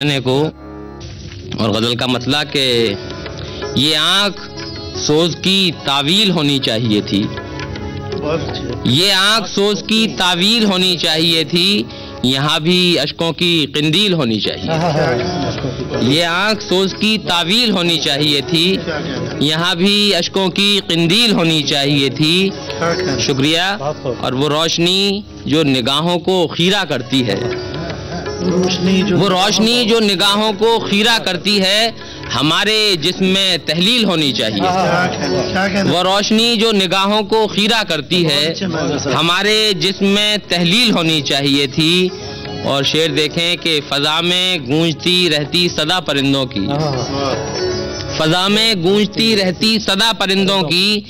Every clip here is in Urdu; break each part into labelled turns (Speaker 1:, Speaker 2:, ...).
Speaker 1: کو اور غزل کا مطلع کہ یہ آنکھ سوز کی تعویل ہونی چاہیے تھی، یہ آنکھ سوز کی تعویل ہونی چاہیے تھی، یہاں بھی اشکوں کی قندیل ہونی چاہیے، یہ آنکھ سوز کی تعویل ہونی چاہیے تھی، یہاں بھی اشکوں کی قندیل ہونی چاہیے تھی۔ شکریہ۔ اور وہ روشنی جو نگاہوں کو خیرہ کرتی ہے، وہ روشنی جو نگاہوں کو خیرہ کرتی ہے، ہمارے جسم میں تحلیل ہونی چاہیے، وہ روشنی جو نگاہوں کو خیرہ کرتی ہے، ہمارے جسم میں تحلیل ہونی چاہیے تھی۔ اور شعر دیکھیں کہ فضا میں گونجتی رہتی صدا پرندوں کی، فضا میں گونجتی رہتی صدا پرندوں کی،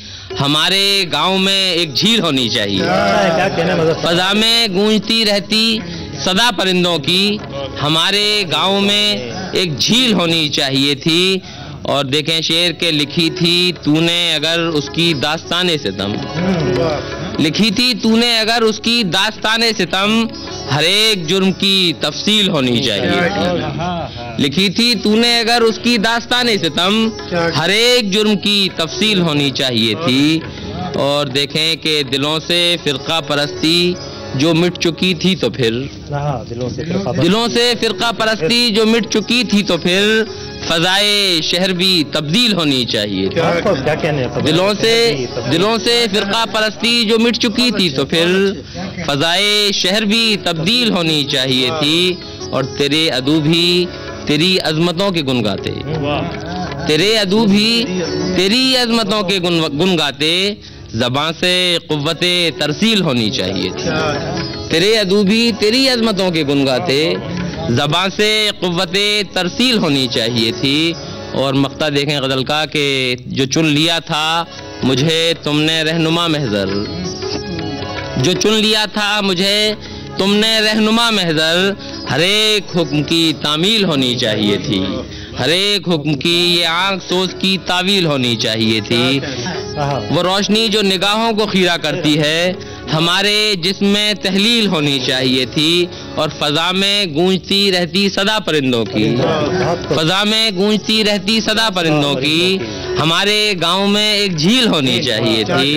Speaker 1: ہمارے گاؤں میں ایک جھیل ہونی چاہیے، فضا میں گونجتی رہتی صدا پرندوں کی، ہمارے گاؤں میں ایک جھیل ہونی چاہیے تھی۔ اور دیکھیں شعر کے لکھی تھی تو نے اگر اس کی داستان ستم، لکھی تھی تو نے اگر اس کی داستان ستم، ہر ایک جرم کی تفصیل ہونی چاہیے تھی، لکھی تھی تو نے اگر اس کی داستان ستم، ہر ایک جرم کی تفصیل ہونی چاہیے تھی۔ اور دیکھیں کہ دلوں سے فرقہ پرستی جو مٹ چکی تھی تو پھر، دلوں سے فرقہ پرستی جو مٹ چکی تھی تو پھر، فضائے شہر بھی تبدیل ہونی چاہیے تھی، دلوں سے فرقہ پرستی جو مٹ چکی تھی تو پھر، فضائے شہر بھی تبدیل ہونی چاہیے تھی۔ اور تیرے عدو بھی تیری عظمتوں کے گن گاتے، تیرے عدو بھی تیری عظمتوں کے گن گاتے، زبان سے قوت ترسیل ہونی چاہیے تھی، تیرے عدو بھی تیری عظمتوں کے گن گاتے، زبان سے قوت ترسیل ہونی چاہیے تھی۔ اور مقطع دیکھیں غزل کا کہ جو چن لیا تھا مجھے تم نے رہنما محضر، جو چن لیا تھا مجھے تم نے رہنما محضر، ہر ایک حکم کی تعمیل ہونی چاہیے تھی، ہر ایک حکم کی یہ آنکھ سوز کی تعویل ہونی چاہیے تھی۔ وہ روشنی جو نگاہوں کو خیرہ کرتی ہے، ہمارے جسم میں تحلیل ہونی چاہیے تھی۔ اور فضا میں گونجتی رہتی صدا پرندوں کی، فضا میں گونجتی رہتی صدا پرندوں کی، ہمارے گاؤں میں ایک جھیل ہونی چاہیے تھی۔